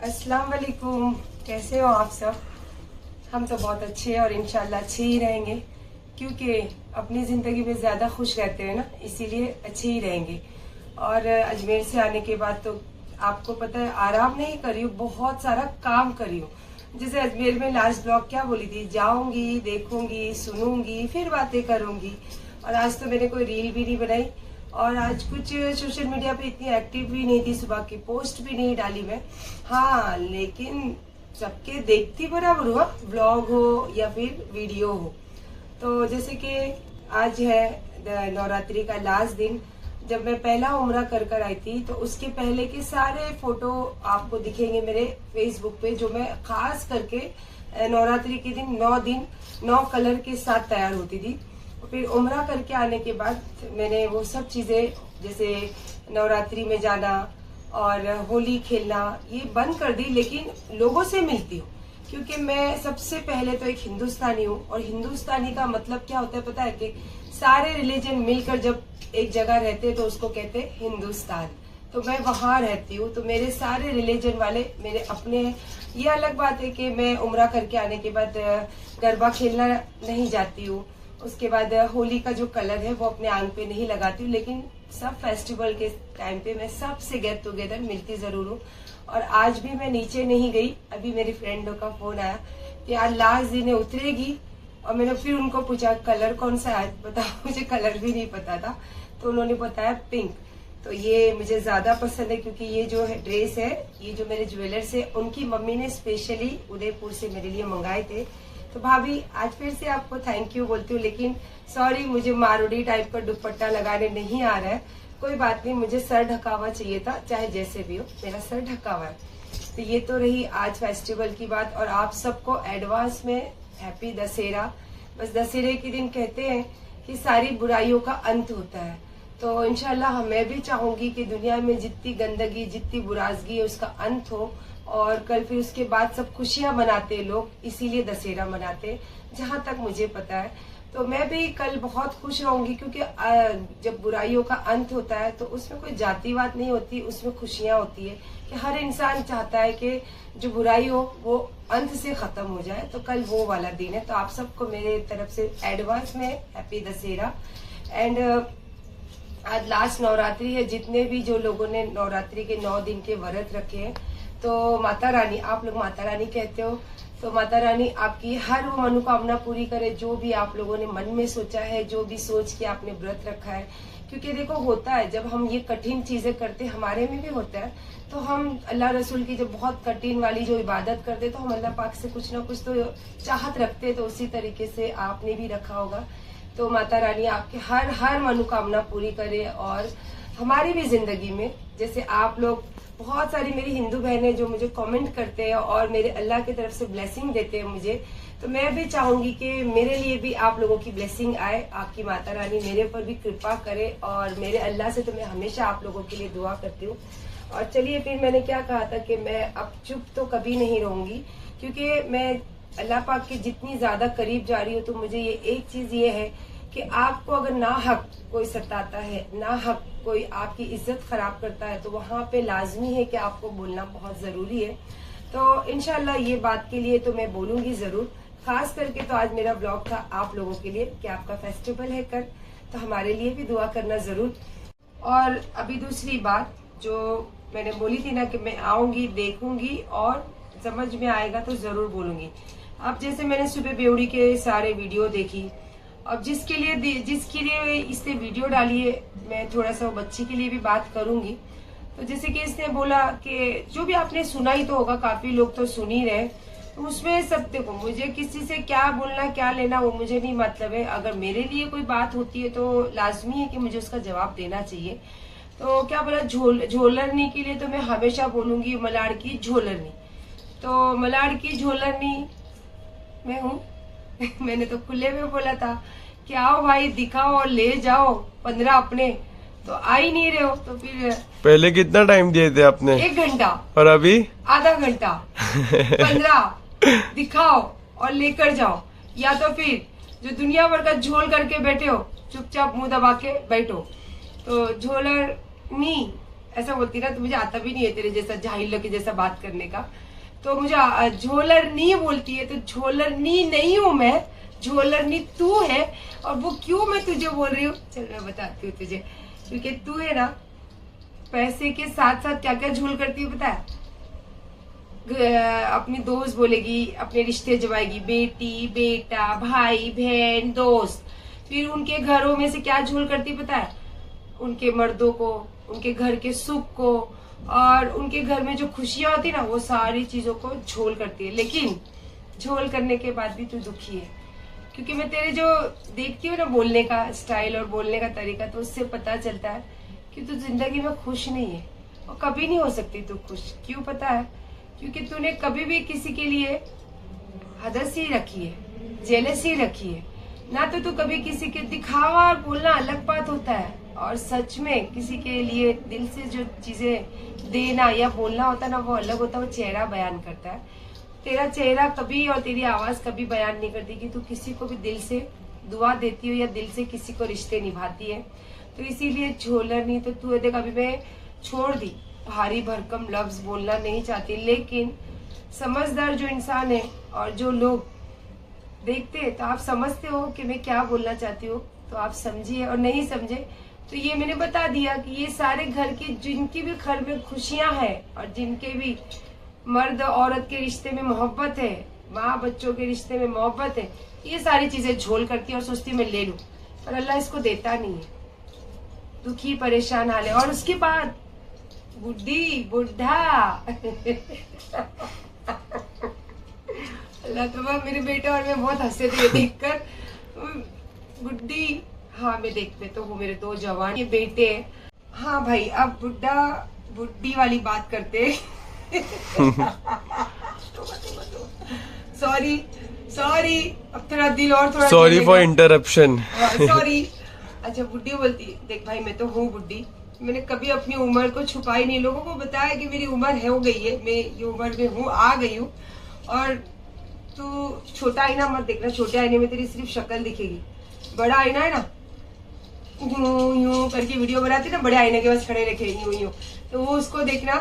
अस्सलाम वालेकुम। कैसे हो आप सब? हम तो बहुत अच्छे हैं और इंशाल्लाह अच्छे ही रहेंगे, क्योंकि अपनी ज़िंदगी में ज़्यादा खुश रहते हैं ना, इसीलिए अच्छे ही रहेंगे। और अजमेर से आने के बाद तो आपको पता है आराम नहीं करी हूँ, बहुत सारा काम करी हूँ। जैसे अजमेर में लास्ट ब्लॉग क्या बोली थी, जाऊंगी, देखूंगी, सुनूंगी, फिर बातें करूंगी। और आज तो मैंने कोई रील भी नहीं बनाई और आज कुछ सोशल मीडिया पे इतनी एक्टिव भी नहीं थी, सुबह की पोस्ट भी नहीं डाली मैं। हाँ, लेकिन सबके देखती बराबर हुआ, ब्लॉग हो या फिर वीडियो हो। तो जैसे कि आज है नवरात्रि का लास्ट दिन। जब मैं पहला उम्रा कर आई थी तो उसके पहले के सारे फोटो आपको दिखेंगे मेरे फेसबुक पे, जो मैं खास करके नवरात्रि के दिन 9 दिन 9 कलर के साथ तैयार होती थी। फिर उम्रा करके आने के बाद मैंने वो सब चीजें, जैसे नवरात्रि में जाना और होली खेलना, ये बंद कर दी। लेकिन लोगों से मिलती हूँ, क्योंकि मैं सबसे पहले तो एक हिंदुस्तानी हूँ। और हिंदुस्तानी का मतलब क्या होता है पता है? कि सारे रिलीजन मिलकर जब एक जगह रहते हैं तो उसको कहते हैं हिंदुस्तान। तो मैं वहां रहती हूँ, तो मेरे सारे रिलीजन वाले मेरे अपने हैं। ये अलग बात है कि मैं उम्रा करके आने के बाद गरबा खेलना नहीं जाती हूँ, उसके बाद होली का जो कलर है वो अपने आंग पे नहीं लगाती हूँ। लेकिन सब फेस्टिवल के टाइम पे मैं सबसे गेट टुगेदर मिलती जरूर हूँ। और आज भी मैं नीचे नहीं गई। अभी मेरी फ्रेंडों का फोन आया कि आज लास्ट दिन है, उतरेगी। और मैंने फिर उनको पूछा कलर कौन सा है, बताओ। मुझे कलर भी नहीं पता था, तो उन्होंने बताया पिंक। तो ये मुझे ज्यादा पसंद है, क्योंकि ये जो है ड्रेस है, ये जो मेरे ज्वेलर्स है उनकी मम्मी ने स्पेशली उदयपुर से मेरे लिए मंगाए थे। तो भाभी आज फिर से आपको थैंक यू बोलती हूँ, लेकिन सॉरी मुझे मारूडी टाइप का दुपट्टा लगाने नहीं आ रहा है। कोई बात नहीं, मुझे सर ढका हुआ चाहिए था, चाहे जैसे भी हो, मेरा सर ढका हुआ है। तो ये तो रही आज फेस्टिवल की बात। और आप सबको एडवांस में हैप्पी दशहरा। बस दशहरे के दिन कहते हैं कि सारी बुराइयों का अंत होता है। तो इंशाल्लाह मैं भी चाहूंगी कि दुनिया में जितनी गंदगी, जितनी बुराजगी है, उसका अंत हो। और कल फिर उसके बाद सब खुशियां मनाते हैं लोग, इसीलिए दशहरा मनाते हैं, जहां तक मुझे पता है। तो मैं भी कल बहुत खुश रहूंगी, क्योंकि जब बुराइयों का अंत होता है तो उसमें कोई जातिवाद नहीं होती, उसमें खुशियां होती है कि हर इंसान चाहता है कि जो बुराई हो वो अंत से खत्म हो जाए। तो कल वो वाला दिन है। तो आप सबको मेरे तरफ से एडवांस में हैप्पी दशहरा। एंड आज लास्ट नवरात्रि है। जितने भी जो लोगों ने नवरात्रि के 9 दिन के व्रत रखे हैं, तो माता रानी, आप लोग माता रानी कहते हो, तो माता रानी आपकी हर वो मनोकामना पूरी करे, जो भी आप लोगों ने मन में सोचा है, जो भी सोच के आपने व्रत रखा है। क्योंकि देखो होता है, जब हम ये कठिन चीजें करते, हमारे में भी होता है, तो हम अल्लाह रसूल की जब बहुत कठिन वाली जो इबादत करते, तो हम अल्लाह पाक से कुछ ना कुछ तो चाहत रखते। तो उसी तरीके से आपने भी रखा होगा। तो माता रानी आपके हर मनोकामना पूरी करे। और हमारी भी जिंदगी में, जैसे आप लोग, बहुत सारी मेरी हिंदू बहनें जो मुझे कमेंट करते हैं और मेरे अल्लाह की तरफ से ब्लेसिंग देते हैं मुझे, तो मैं भी चाहूंगी कि मेरे लिए भी आप लोगों की ब्लेसिंग आए, आपकी माता रानी मेरे पर भी कृपा करे। और मेरे अल्लाह से तो मैं हमेशा आप लोगों के लिए दुआ करती हूँ। और चलिए, फिर मैंने क्या कहा था कि मैं अब चुप तो कभी नहीं रहूंगी, क्योंकि मैं अल्लाह पाक के जितनी ज्यादा करीब जा रही हूँ, तो मुझे ये एक चीज ये है कि आपको अगर ना हक कोई सताता है, ना हक कोई आपकी इज्जत खराब करता है, तो वहां पे लाजमी है कि आपको बोलना बहुत जरूरी है। तो इंशाल्लाह ये बात के लिए तो मैं बोलूंगी जरूर। खास करके तो आज मेरा ब्लॉग था आप लोगों के लिए कि आपका फेस्टिवल है कल, तो हमारे लिए भी दुआ करना जरूर। और अभी दूसरी बात जो मैंने बोली थी ना कि मैं आऊंगी, देखूंगी और समझ में आएगा तो जरूर बोलूंगी। अब जैसे मैंने सुबह बेवड़ी के सारे वीडियो देखी, अब जिसके लिए इसने वीडियो डाली है, मैं थोड़ा सा बच्ची के लिए भी बात करूंगी। तो जैसे कि इसने बोला कि जो भी आपने सुना ही तो होगा, काफी लोग तो सुन ही रहे, तो उसमें सब देखो, मुझे किसी से क्या बोलना क्या लेना वो मुझे नहीं मतलब है। अगर मेरे लिए कोई बात होती है तो लाजमी है कि मुझे उसका जवाब देना चाहिए। तो क्या बोला, झोलरनी के लिए तो मैं हमेशा बोलूंगी मलाड़ की झोलरनी। तो मलाड़ की झोलरनी मैं हूँ। मैंने तो खुले में बोला था कि आओ भाई दिखाओ और ले जाओ 15 अपने, तो आ ही नहीं रहे हो। तो फिर पहले कितना टाइम दिए थे आपने? 1 घंटा। और अभी आधा घंटा। 15 दिखाओ और लेकर जाओ, या तो फिर जो दुनिया भर का झोल करके बैठे हो, चुपचाप मुंह दबा के बैठो। तो झोलरनी ऐसा बोलती ना तो मुझे आता भी नहीं है तेरे जैसा जाहिल के जैसा बात करने का। तो मुझे झोलरनी बोलती है, तो झोलरनी नहीं हूं मैं, झोलरनी तू है। और वो क्यों मैं तुझे बोल रही हूँ, चल मैं बताती हूँ तुझे। क्योंकि तू है ना पैसे के साथ साथ क्या क्या झोल करती है पता है? अपनी दोस्त बोलेगी, अपने रिश्ते जमाएगी, बेटी बेटा भाई बहन दोस्त। फिर उनके घरों में से क्या झोल करती पता है? उनके मर्दों को, उनके घर के सुख को, और उनके घर में जो खुशियां होती ना वो सारी चीजों को झोल करती है। लेकिन झोल करने के बाद भी तू दुखी है। क्योंकि मैं तेरे जो देखती हूँ ना बोलने का स्टाइल और बोलने का तरीका, तो उससे पता चलता है कि तू जिंदगी में खुश नहीं है और कभी नहीं हो सकती तू खुश। क्यों पता है? क्योंकि तूने कभी भी किसी के लिए हदसी रखी है, जेलसी रखी है ना। तो तू कभी किसी के दिखावा और बोलना अलग बात होता है, और सच में किसी के लिए दिल से जो चीजें देना या बोलना होता है ना वो अलग होता है। वो चेहरा बयान करता है। तेरा चेहरा कभी और तेरी आवाज कभी बयान नहीं करती कि तू किसी को भी दिल से दुआ देती हो या दिल से किसी को रिश्ते निभाती है। तो इसीलिए झोलर नहीं तो तू देख, अभी मैं छोड़ दी, भारी भरकम लफ्ज बोलना नहीं चाहती। लेकिन समझदार जो इंसान है और जो लोग देखते हैं तो आप समझते हो कि मैं क्या बोलना चाहती हूँ, तो आप समझिए। और नहीं समझे तो ये मैंने बता दिया कि ये सारे घर के जिनकी भी घर में खुशियां हैं और जिनके भी मर्द औरत के रिश्ते में मोहब्बत है, माँ बच्चों के रिश्ते में मोहब्बत है, ये सारी चीजें झोल करती है और सोचती मैं ले लूं, पर अल्लाह इसको देता नहीं है। दुखी परेशान हाल है। और उसके बाद बुढ़ी बुढ़ा अल्लाह तबारा, मेरे बेटे और मैं बहुत हंसे थे देखकर। बुढ़ी, हाँ मैं देखते तो हूँ, मेरे दो जवान ये बेटे। हाँ भाई, अब बुढ़ा बुढ़ी वाली बात करते। सॉरी सॉरी, अब थोड़ा दिल और थोड़ा सॉरी फॉर इंटरप्शन। सॉरी। अच्छा, बुढ़ी बोलती, देख भाई मैं तो हूँ बुढ़ी, मैंने कभी अपनी उम्र को छुपाई नहीं। लोगों को बताया कि मेरी उम्र हो गई है, मैं ये उम्र में हूँ, आ गई हूँ। और तू छोटा आईना मत देखना, छोटे आईने में तेरी सिर्फ शक्ल दिखेगी। बड़ा आईना है ना, यूं यूं करके वीडियो बनाते ना, बड़े आईने के पास खड़े रखे यूं यूं, तो वो उसको देखना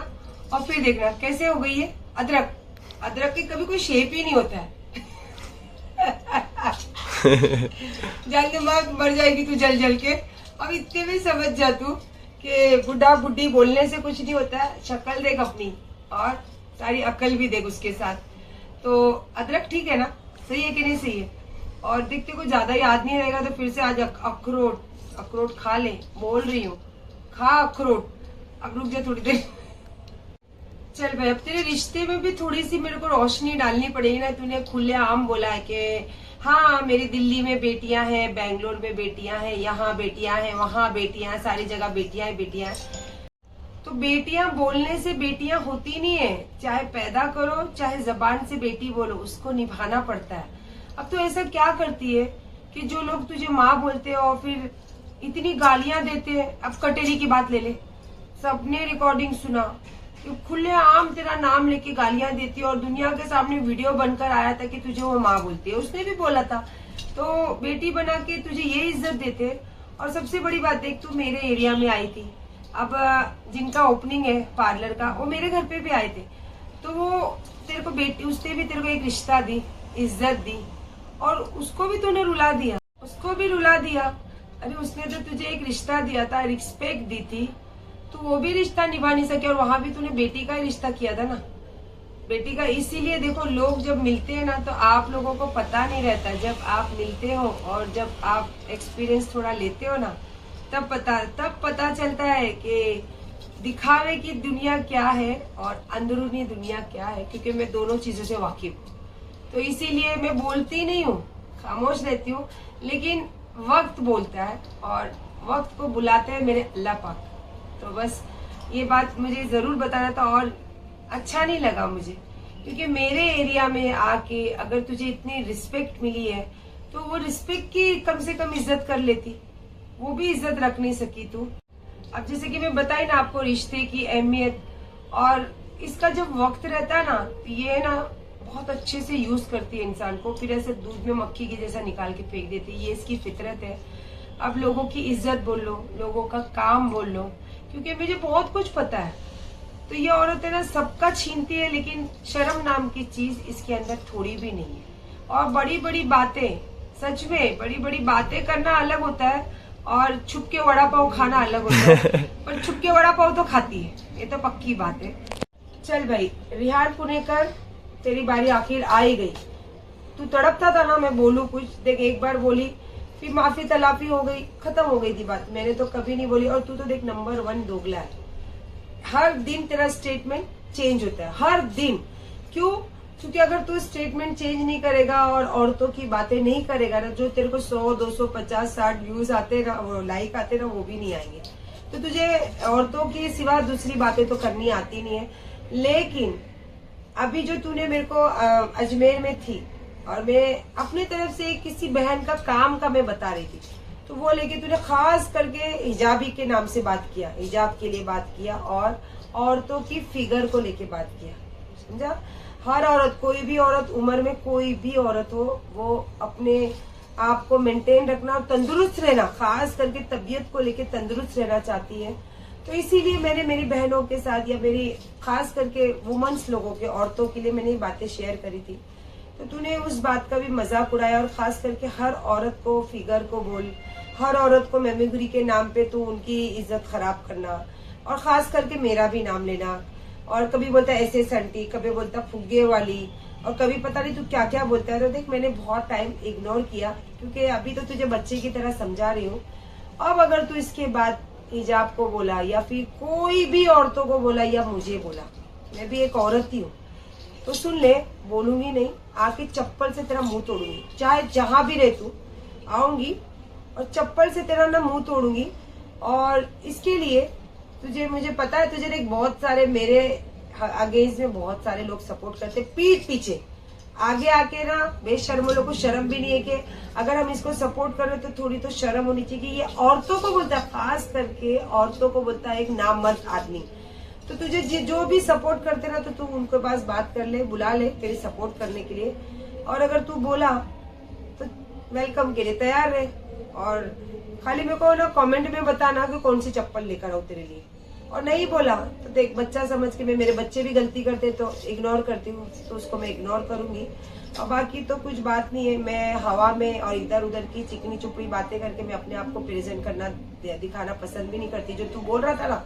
और फिर देखना कैसे हो गई है अदरक। अदरक की कभी कोई शेप ही नहीं होता है। जान दिमाग मर जाएगी तू जल जल के। अब इतने में समझ जा तू कि बुढ़ा बुढ़ी बोलने से कुछ नहीं होता है। शक्ल देख अपनी और सारी अकल भी देख उसके साथ। तो अदरक ठीक है ना, सही है कि नहीं सही है? और देखते को ज्यादा याद नहीं रहेगा तो फिर से आज अखरोट अखरोट खा ले, बोल रही हूँ, खा अखरोट। अब रुक जा थोड़ी देर। चल भाई, अब तेरे रिश्ते में भी थोड़ी सी मेरे को रोशनी डालनी पड़ेगी ना। तूने खुले आम बोला है कि हाँ मेरी दिल्ली में बेटियां हैं, बेंगलोर में बेटियां हैं, यहाँ बेटियां हैं, वहाँ बेटियां हैं, सारी जगह बेटियां हैं बेटियां हैं। तो बेटियां बोलने से बेटियां होती नहीं है। चाहे पैदा करो चाहे जबान से बेटी बोलो, उसको निभाना पड़ता है। अब तो ऐसा क्या करती है कि जो लोग तुझे माँ बोलते हैं और फिर इतनी गालियां देते हैं। अब कटेरी की बात ले ले, सबने रिकॉर्डिंग सुना, खुले आम तेरा नाम लेके गालियां देती है और दुनिया के सामने वीडियो बनकर आया था कि तुझे वो माँ बोलती है। उसने भी बोला था, तो बेटी बना के तुझे ये इज्जत देते। और सबसे बड़ी बात देख, तू मेरे एरिया में आई थी, अब जिनका ओपनिंग है पार्लर का वो मेरे घर पे भी आए थे, तो वो तेरे को बेटी, उसने भी तेरे को एक रिश्ता दी, इज्जत दी, और उसको भी तूने रुला दिया, उसको भी रुला दिया। अरे उसने तो तुझे एक रिश्ता दिया था, रिस्पेक्ट दी थी, तो वो भी रिश्ता निभा नहीं सके और वहां भी तूने बेटी का ही रिश्ता किया था ना, बेटी का। इसीलिए देखो, लोग जब मिलते हैं ना तो आप लोगों को पता नहीं रहता। जब आप मिलते हो और जब आप एक्सपीरियंस थोड़ा लेते हो ना, तब पता चलता है कि दिखावे की दुनिया क्या है और अंदरूनी दुनिया क्या है। क्योंकि मैं दोनों चीजों से वाकिफ हूँ, तो इसीलिए मैं बोलती नहीं हूँ, खामोश रहती हूँ। लेकिन वक्त बोलता है और वक्त को बुलाते हैं मेरे अल्लाह पाक। तो बस ये बात मुझे जरूर बताना था। और अच्छा नहीं लगा मुझे, क्योंकि मेरे एरिया में आके अगर तुझे इतनी रिस्पेक्ट मिली है तो वो रिस्पेक्ट की कम से कम इज्जत कर लेती, वो भी इज्जत रख नहीं सकी तू। अब जैसे कि मैं बताई ना आपको रिश्ते की अहमियत, और इसका जब वक्त रहता है ना तो ये ना बहुत अच्छे से यूज करती है इंसान को, फिर ऐसे दूध में मक्खी की जैसा निकाल के फेंक देती है। ये इसकी फितरत है। अब लोगों की इज्जत बोल लो, लोगों का काम बोल लो, क्योंकि मुझे बहुत कुछ पता है। तो ये औरत है ना सबका छीनती है, लेकिन शर्म नाम की चीज इसके अंदर थोड़ी भी नहीं है। और बड़ी बड़ी बातें, सच में बड़ी बड़ी बातें करना अलग होता है और छुप के वड़ा पाव खाना अलग होता है। पर छुप के वड़ा पाव तो खाती है, ये तो पक्की बात है। चल भाई रिहान पुणेकर, तेरी बारी आखिर आ ही गई। तू तड़पता था ना मैं बोलूं कुछ, देख एक बार बोली फिर माफी तलाफी हो गई, खत्म हो गई थी बात। मैंने तो कभी नहीं बोली। और तू तो देख नंबर 1 दोगला है। हर दिन तेरा स्टेटमेंट चेंज होता है, हर दिन। क्यों? क्योंकि अगर तू स्टेटमेंट चेंज नहीं करेगा और औरतों की बातें नहीं करेगा ना, जो तेरे को 100, 200, 50, 60 व्यूज आते ना, वो लाइक आते ना, वो भी नहीं आएंगे। तो तुझे औरतों की सिवा दूसरी बातें तो करनी आती नहीं है। लेकिन अभी जो तूने मेरे को अजमेर में थी और मैं अपनी तरफ से किसी बहन का काम का मैं बता रही थी, तो वो लेके तूने खास करके हिजाबी के नाम से बात किया, हिजाब के लिए बात किया और औरतों की फिगर को लेके बात किया। समझा? हर औरत, कोई भी औरत, उम्र में कोई भी औरत हो, वो अपने आप को मेंटेन रखना और तंदुरुस्त रहना, खास करके तबीयत को लेके तंदुरुस्त रहना चाहती है। तो इसीलिए मैंने मेरी बहनों के साथ या मेरी खास करके वुमेन्स लोगों के, औरतों के लिए मैंने ये बातें शेयर करी थी। तो तूने उस बात का भी मजाक उड़ाया और खास करके हर औरत को फिगर को बोल, हर औरत को मेमोरी के नाम पे तू उनकी इज्जत खराब करना और खास करके मेरा भी नाम लेना। और कभी बोलता है ऐसे संटी, कभी बोलता फुग्गे वाली, और कभी पता नहीं तू क्या क्या बोलता है। तो देख मैंने बहुत टाइम इग्नोर किया, क्योंकि अभी तो तुझे बच्चे की तरह समझा रही हूँ। अब अगर तू इसके बाद हिजाब को बोला या फिर कोई भी औरतों को बोला या मुझे बोला, मैं भी एक औरत ही हूँ, तो सुन ले, बोलूंगी नहीं, आके चप्पल से तेरा मुंह तोड़ूंगी। चाहे जहां भी रह तू, आऊंगी और चप्पल से तेरा ना मुंह तोड़ूंगी। और इसके लिए तुझे, मुझे पता है तुझे एक बहुत सारे मेरे अगेंस्ट में बहुत सारे लोग सपोर्ट करते, पीठ पीछे आगे आके ना बेशर्मों लोगों को शर्म भी नहीं है कि अगर हम इसको सपोर्ट कर रहे तो थोड़ी तो शर्म होनी चाहिए कि ये औरतों को बोलता है, खास करके औरतों को बोलता है एक नामर्द आदमी। तो तुझे जो भी सपोर्ट करते ना, तो तू उनके पास बात कर ले, बुला ले तेरे सपोर्ट करने के लिए। और अगर तू बोला तो वेलकम के लिए तैयार रहे। और खाली मेरे को ना कमेंट में बताना कि कौन सी चप्पल लेकर आऊं तेरे लिए। और नहीं बोला तो देख बच्चा समझ के, मैं, मेरे बच्चे भी गलती करते तो इग्नोर करती हूँ, तो उसको मैं इग्नोर करूंगी। और बाकी तो कुछ बात नहीं है। मैं हवा में और इधर उधर की चिकनी चुपड़ी बातें करके मैं अपने आप को प्रेजेंट करना, दिखाना पसंद भी नहीं करती। जो तू बोल रहा था ना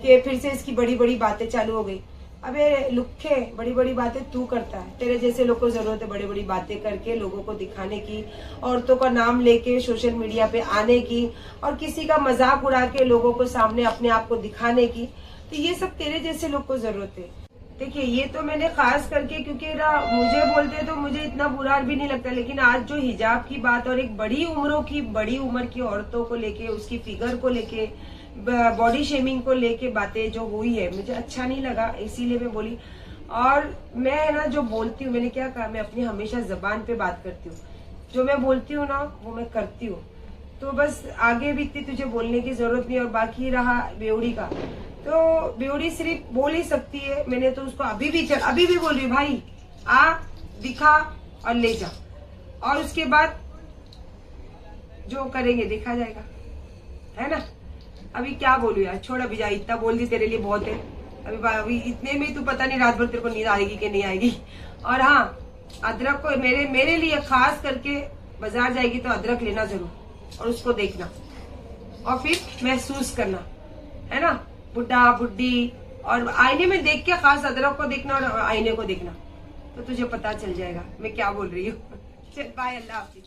कि फिर से इसकी बड़ी बड़ी बातें चालू हो गई, अबे लुखे, बड़ी बड़ी बातें तू करता है। तेरे जैसे लोग को जरूरत है बड़ी बड़ी बातें करके लोगों को दिखाने की, औरतों का नाम लेके सोशल मीडिया पे आने की और किसी का मजाक उड़ा के लोगों को सामने अपने आप को दिखाने की। तो ये सब तेरे जैसे लोग को जरूरत है। देखिए ये तो मैंने खास करके, क्योंकि ना मुझे बोलते तो मुझे इतना बुरा भी नहीं लगता, लेकिन आज जो हिजाब की बात और एक बड़ी उम्र की औरतों को लेके, उसकी फिगर को लेके, बॉडी शेमिंग को लेके बातें जो हुई है, मुझे अच्छा नहीं लगा, इसीलिए मैं बोली। और मैं ना जो बोलती हूँ, मैंने क्या कहा, मैं अपनी हमेशा जबान पे बात करती हूँ, जो मैं बोलती हूँ ना वो मैं करती हूँ। तो बस आगे भी इतनी तुझे बोलने की जरूरत नहीं। और बाकी रहा बेवड़ी का, तो बेवड़ी सिर्फ बोल ही सकती है। मैंने तो उसको अभी भी बोल रही हूँ, भाई आ दिखा और ले जा, और उसके बाद जो करेंगे देखा जाएगा, है ना। अभी क्या बोलूं यार, छोड़ अभी जा, इतना बोल दी तेरे लिए बहुत है। अभी इतने में तू पता नहीं रात भर तेरे को नींद आएगी कि नहीं आएगी। और हाँ, अदरक को मेरे लिए खास करके बाजार जाएगी तो अदरक लेना जरूर और उसको देखना और फिर महसूस करना, है ना। बुढ़ा बुढ़ी और आईने में देख के, खास अदरक को देखना और आईने को देखना, तो तुझे पता चल जाएगा मैं क्या बोल रही हूँ। चल बाय, अल्लाह हाफिज।